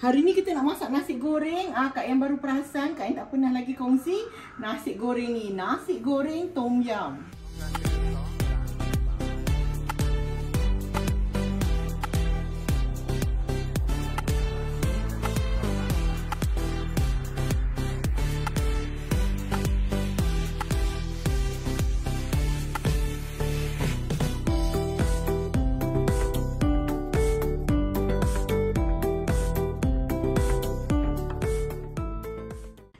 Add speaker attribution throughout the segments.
Speaker 1: Hari ni kita nak masak nasi goreng. Kak yang baru perasan, Kak yang tak pernah lagi kongsi nasi goreng ni. Nasi goreng tom yum.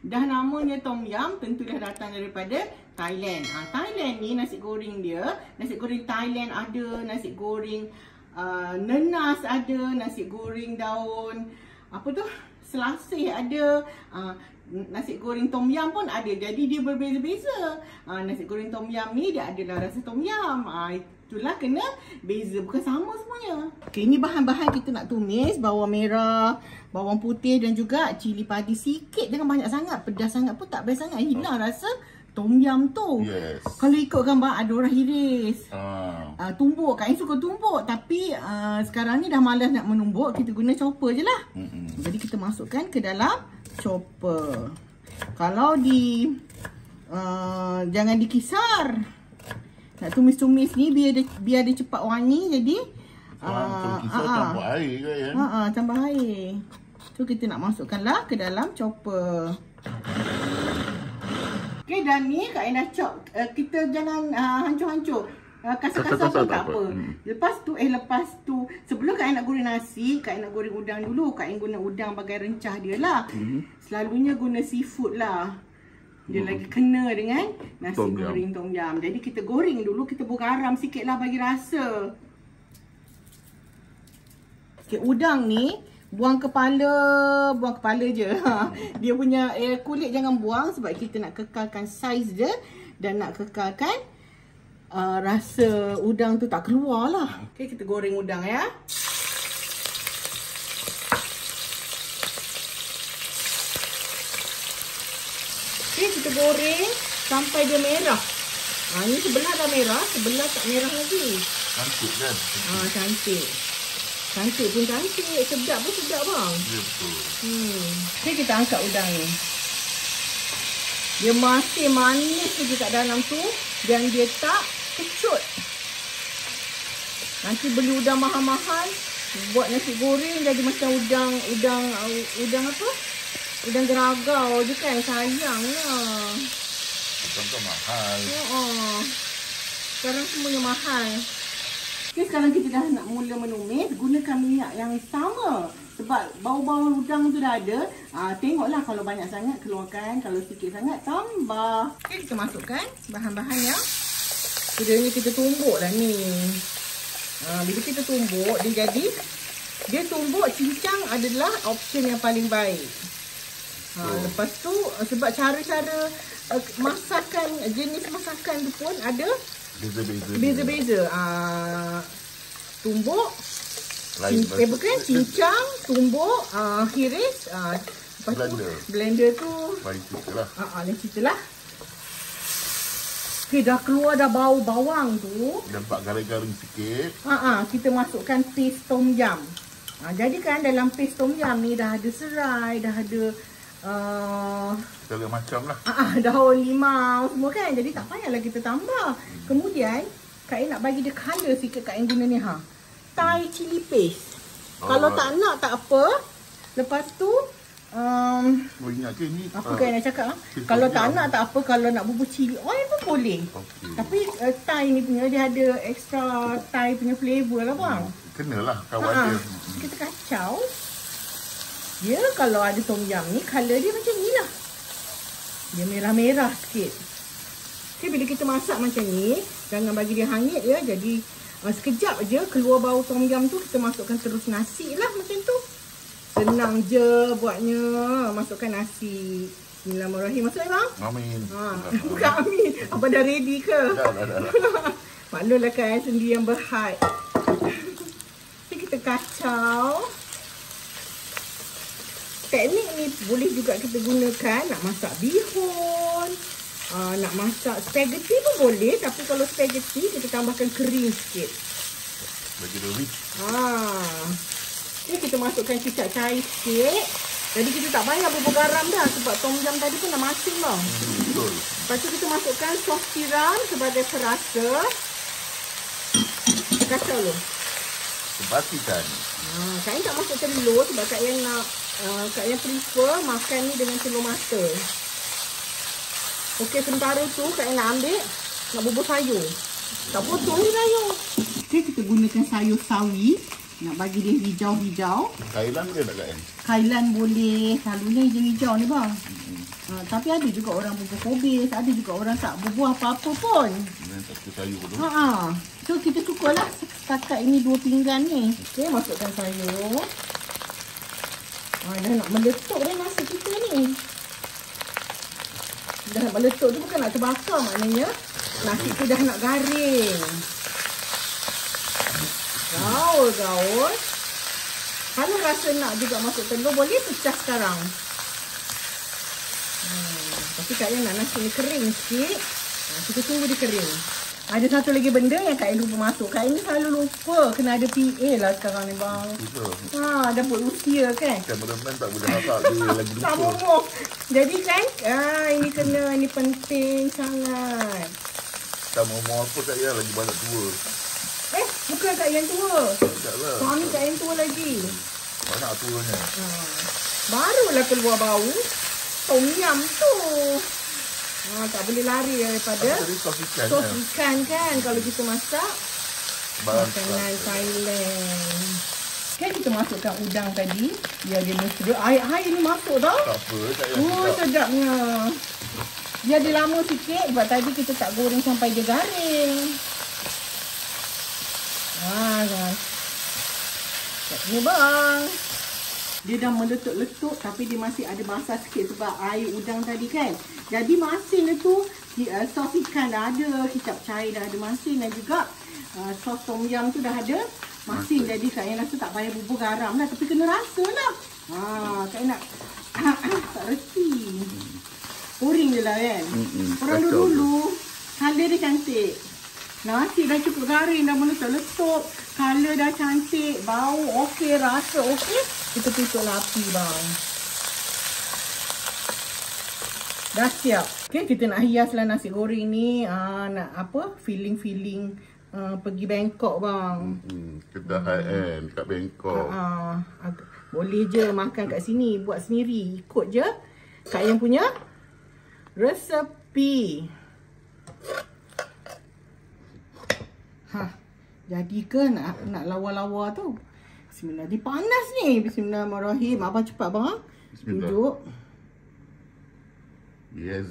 Speaker 1: Dah namanya tom yum, tentulah datang daripada Thailand. Thailand ni nasi goreng dia, nasi goreng Thailand ada, nasi goreng nenas ada, nasi goreng daun apa tu, selasih ada, nasi goreng tom yum pun ada. Jadi dia berbeza-beza. Nasi goreng tom yum ni dia adalah rasa tom yum. Itulah kena beza, bukan sama semuanya. Okay, ini bahan-bahan kita nak tumis. Bawang merah, bawang putih dan juga cili padi sikit. Jangan banyak sangat, pedas sangat pun tak best sangat. Hilang rasa tom yum tu. Yes. Kalau ikut gambar ada orang iris, tumbuk. Kak yang suka tumbuk, tapi sekarang ni dah malas nak menumbuk. Kita guna chopper je lah. Jadi kita masukkan ke dalam chopper. Kalau jangan dikisar. Nak tumis-tumis ni biar dia cepat wangi. Jadi
Speaker 2: tambah air ke ya?
Speaker 1: Tambah air. So kita nak masukkanlah ke dalam chopper. Okay, dan ni Kak Ain dah chop. Kita jangan hancur-hancur. Kasar-kasar pun tak apa. Lepas tu sebelum Kak Ain nak goreng nasi, Kak Ain nak goreng udang dulu. Kak Ain guna udang bagai rencah dia lah. Selalunya guna seafood lah. Dia lagi kena dengan nasi goreng tom yum. Jadi kita goreng dulu, kita buang garam sikit lah bagi rasa. Okay, udang ni buang kepala je. Dia punya kulit jangan buang sebab kita nak kekalkan saiz dia dan nak kekalkan rasa udang tu tak keluar lah. Okay, kita goreng udang ya. Okay, kita goreng sampai dia merah. Ni sebelah dah merah, sebelah tak merah lagi.
Speaker 2: Cantik kan?
Speaker 1: Cantik. Cantik pun cantik. Sedap pun sedap bang.
Speaker 2: Ya betul.
Speaker 1: Okay, kita angkat udang ni. Dia masih manis lagi kat dalam tu. Dan dia tak kecut. Nanti beli udang mahal-mahal, buat nasi goreng jadi macam udang apa? Udang geragau je kan, sayanglah.
Speaker 2: Udang tu mahal.
Speaker 1: Sekarang semuanya mahal. Okay, sekarang kita dah nak mula menumis. Gunakan minyak yang sama. Sebab bau-bau udang tu dah ada. Tengoklah kalau banyak sangat keluarkan. Kalau sikit sangat tambah. Okay, kita masukkan bahan-bahan yang sebenarnya kita tumbuk lah ni. Bila kita tumbuk, dia tumbuk cincang adalah option yang paling baik. Lepas tu sebab cara-cara masakan, jenis masakan tu pun ada beza-beza. Tumbuk, bukan cincang, tumbuk, hiris, lepas blender tu lain cerita lah. Okay, dah keluar dah bau bawang tu.
Speaker 2: Nampak garing-garing sikit.
Speaker 1: Kita masukkan paste tom yum. Jadi kan dalam paste tom yum ni dah ada serai, dah ada
Speaker 2: segala macam lah.
Speaker 1: Daun limau semua kan. Jadi tak payahlah kita tambah. Kemudian Kak Ain nak bagi dia colour sikit. Kak Ain guna ni Thai chili paste. Kalau tak nak tak apa. Lepas tu
Speaker 2: ingat ke ni
Speaker 1: apa Kak Ain nak cakap kalau tak nak tak apa. Kalau nak bubur cili oil pun boleh. Tapi Thai ni punya dia ada extra Thai punya flavour lah bang.
Speaker 2: Kenalah kawan dia.
Speaker 1: Kita kacau. Ya, kalau ada tom yum ni, colour dia macam ni lah. Dia merah-merah sikit. Okay, bila kita masak macam ni, jangan bagi dia hangit ya. Jadi, sekejap je keluar bau tom yum tu, kita masukkan terus nasi lah macam tu. Senang je buatnya. Masukkan nasi. Bismillahirrahmanirrahim. Masuk bang?
Speaker 2: Amin.
Speaker 1: Bukan amin. Apa dah ready ke?
Speaker 2: Dah.
Speaker 1: Maklumlah kan, sendiri yang berhad. Jadi kita kacau. Teknik ni boleh juga kita gunakan nak masak bihun, nak masak spaghetti pun boleh. Tapi kalau spaghetti kita tambahkan kering sikit.
Speaker 2: Bagi dia rich.
Speaker 1: Okay, kita masukkan kicap cair sikit. Jadi kita tak payah bubur garam dah sebab tom yum tadi pun dah masin bang.
Speaker 2: Betul.
Speaker 1: Lepas tu kita masukkan sos tiram sebagai perasa. Kacau dulu.
Speaker 2: Pastikan.
Speaker 1: Kak Ain tak masuk telur sebab Kak Ain nak Kak Ain prefer makan ni dengan telur mata. Okey, sementara tu Kak Ain nak ambil nak bubur sayur. Tak potong ni sayur. Okey, kita gunakan sayur sawi. Nak bagi dia hijau-hijau.
Speaker 2: Kailan ke tak Kak?
Speaker 1: Kailan boleh. Selalunya hijau-hijau ni bang. Tapi ada juga orang bubur kobis. Ada juga orang tak bubur apa-apa pun.
Speaker 2: Satu sayur tu.
Speaker 1: So kita cukup lah setakat ini 2 pinggan ni. Okey, masukkan sayur. Dah nak meletup dah nasi kita ni. Dah nak meletup tu bukan nak terbakar, maknanya nasi tu dah nak garing. Gaul. Kalau rasa nak juga masuk telur, boleh pecah sekarang. Tapi Kak Ain nak nasi ni kering sikit. Kita tunggu dia kering. Ada satu lagi benda yang Kak Ain lupa masuk. Kak Ain ni selalu lupa. Kena ada PA lah sekarang ni bang. Dah berusia kan.
Speaker 2: Kameraman tak boleh masak. Dia lagi lupa.
Speaker 1: Tak bohong. Jadi kan, ini kena, ini penting sangat.
Speaker 2: Tak mau apa Kak Ain lagi banyak tua.
Speaker 1: Bukan Kak Ain tua.
Speaker 2: Taklah.
Speaker 1: Suami Kak Ain tua lagi.
Speaker 2: Banyak tuanya.
Speaker 1: Barulah keluar bau tom yum tu. Tak boleh lari daripada
Speaker 2: sos ikan.
Speaker 1: Sos ikan kan kalau kita masak makanan Thailand. Kan kita masukkan udang tadi. Biar dia mesra. Air ni masuk tau.
Speaker 2: Tak apa, Kak Ain.
Speaker 1: Sedapnya. Biar dia lama sikit sebab tadi kita tak goreng sampai dia garing. Ni bang. Dia dah meletup-letup tapi dia masih ada basah sikit sebab air udang tadi kan. Jadi masin dia tu, sos ikan dah ada, kicap cair dah ada masin dan juga sos tom yum tu dah ada masin. Jadi Kak Ain rasa tak payah bubur garam lah, tapi kena rasa lah. Kak Ain nak tak reti. Pouring je lah kan. Orang dulu colour dia cantik. Nasi dah cukup garing, dah meletup-letup. Colour dah cantik, bau okey, rasa okey. Kita tutuplah api bang. Dah siap. Okey, kita nak hiaslah nasi goreng ni. Nak apa? Feeling pergi Bangkok bang.
Speaker 2: Kedai high-end kat Bangkok.
Speaker 1: Boleh je makan kat sini. Buat sendiri. Ikut je Kak Ain punya resepi. Jadi ke nak lawa-lawa tu? Bismillah. Dia panas ni. Bismillahirrahmanirrahim. Abang cepat bang.
Speaker 2: Bismillah.
Speaker 1: Duduk.
Speaker 2: Yes.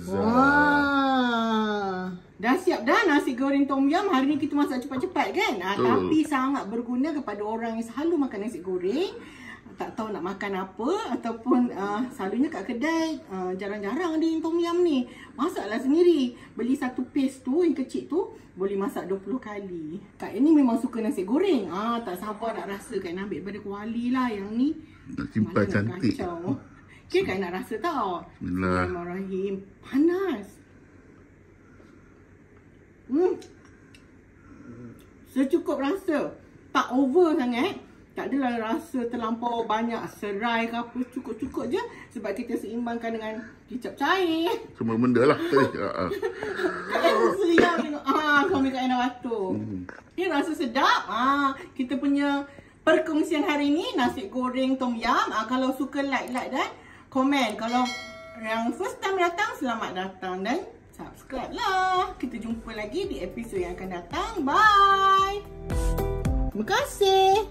Speaker 1: Dah siap dah nasi goreng tom yum. Hari ni kita masak cepat-cepat kan? Tapi sangat berguna kepada orang yang selalu makan nasi goreng. Tak tahu nak makan apa. Ataupun selalunya kat kedai jarang-jarang ada yang tom yum ni. Masaklah sendiri. Beli satu paste tu yang kecil tu. Boleh masak 20 kali. Kak Ain ni memang suka nasi goreng. Tak sabar nak rasa kan. Ambil pada kuali lah yang ni.
Speaker 2: Nak simpan cantik.
Speaker 1: Okay, Kak Ain nak rasa tau. Bismillahirrahmanirrahim. Panas. Secukup rasa. Tak over sangat. Tak adalah rasa terlampau banyak serai ke apa. Cukup-cukup je. Sebab kita seimbangkan dengan kicap cair.
Speaker 2: Semua benda lah.
Speaker 1: Kak Ain seria tengok. Suami Kak Ain dah batuk. Dia rasa sedap. Kita punya perkongsian hari ni. Nasi goreng tom yum. Kalau suka like dan komen. Kalau yang first time datang, selamat datang. Dan subscribe lah. Kita jumpa lagi di episod yang akan datang. Bye. Terima kasih.